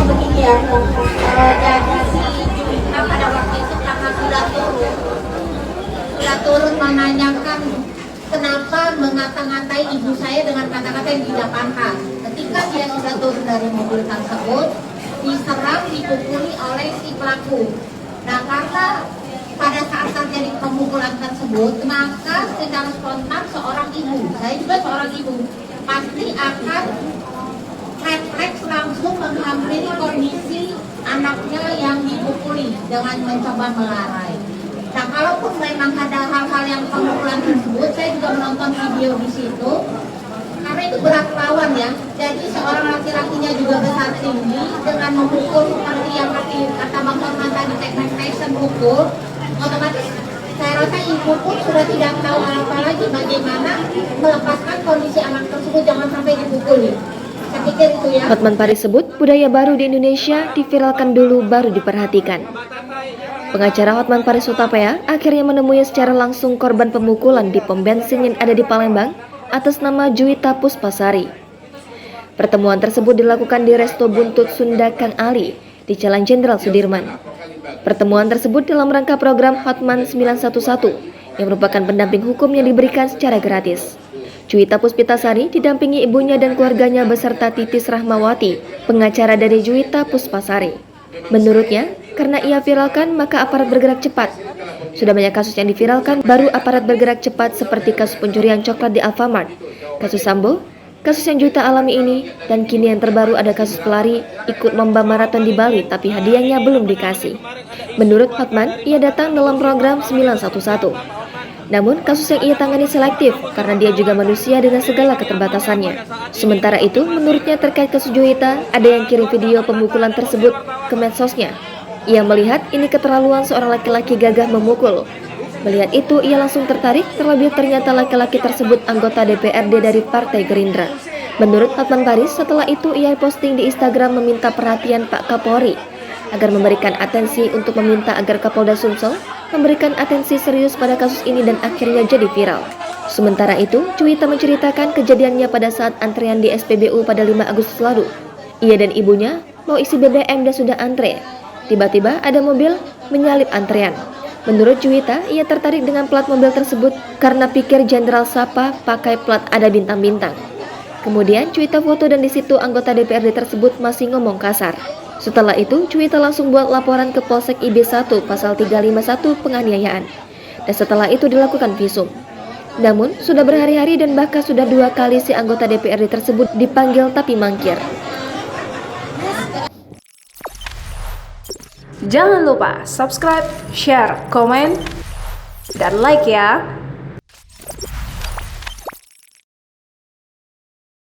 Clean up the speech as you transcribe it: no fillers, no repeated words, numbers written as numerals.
Begini ya, jadi si Juwita pada waktu itu karena sudah turun menanyakan kenapa mengata-ngatai ibu saya dengan kata-kata yang tidak pantas. Ketika dia sudah turun dari mobil tersebut, diserang, dipukuli oleh si pelaku. Nah, karena pada saat terjadi pemukulan tersebut, maka secara spontan seorang ibu, saya juga seorang ibu, pasti akan refleks langsung menghampiri kondisi anaknya yang dipukuli dengan mencoba melerai. Nah, kalaupun memang ada hal-hal yang pemukulan tersebut, saya juga menonton video di situ, karena itu berat lawan ya. Jadi seorang laki-lakinya juga besar tinggi dengan memukul seperti yang kata Bang Horman tadi, Mike Tyson pukul, otomatis saya rasa ibu pun sudah tidak tahu apa lagi bagaimana melepaskan kondisi anak tersebut jangan sampai dipukuli. Hotman Paris sebut budaya baru di Indonesia diviralkan dulu baru diperhatikan. Pengacara Hotman Paris Hutapea akhirnya menemui secara langsung korban pemukulan di pom bensin yang ada di Palembang atas nama Juwita Puspasari. Pertemuan tersebut dilakukan di Resto Buntut Sunda Kang Ali di Jalan Jenderal Sudirman. Pertemuan tersebut dalam rangka program Hotman 911 yang merupakan pendamping hukum yang diberikan secara gratis. Juwita Puspitasari didampingi ibunya dan keluarganya beserta Titis Rahmawati, pengacara dari Juwita Puspasari. Menurutnya, karena ia viralkan maka aparat bergerak cepat. Sudah banyak kasus yang diviralkan, baru aparat bergerak cepat seperti kasus pencurian coklat di Alfamart, kasus Sambo, kasus yang Juwita alami ini, dan kini yang terbaru ada kasus pelari ikut lomba maraton di Bali tapi hadiahnya belum dikasih. Menurut Hotman, ia datang dalam program 911. Namun, kasus yang ia tangani selektif karena dia juga manusia dengan segala keterbatasannya. Sementara itu, menurutnya terkait kasus Juwita, ada yang kirim video pemukulan tersebut ke medsosnya. Ia melihat ini keterlaluan seorang laki-laki gagah memukul. Melihat itu, ia langsung tertarik, terlebih ternyata laki-laki tersebut anggota DPRD dari Partai Gerindra. Menurut Hotman Paris, setelah itu ia posting di Instagram meminta perhatian Pak Kapolri agar memberikan atensi untuk meminta agar Kapolda Sumsel memberikan atensi serius pada kasus ini dan akhirnya jadi viral. Sementara itu, Juwita menceritakan kejadiannya pada saat antrean di SPBU pada 5 Agustus lalu. Ia dan ibunya mau isi BBM dan sudah antre. Tiba-tiba ada mobil menyalip antrean. Menurut Juwita, ia tertarik dengan plat mobil tersebut karena pikir Jenderal Sapa pakai plat ada bintang-bintang. Kemudian Juwita foto dan di situ anggota DPRD tersebut masih ngomong kasar. Setelah itu, Juwita langsung buat laporan ke Polsek IB1 pasal 351 penganiayaan. Dan setelah itu dilakukan visum. Namun, sudah berhari-hari dan bahkan sudah 2 kali si anggota DPRD tersebut dipanggil tapi mangkir. Jangan lupa subscribe, share, komen, dan like ya.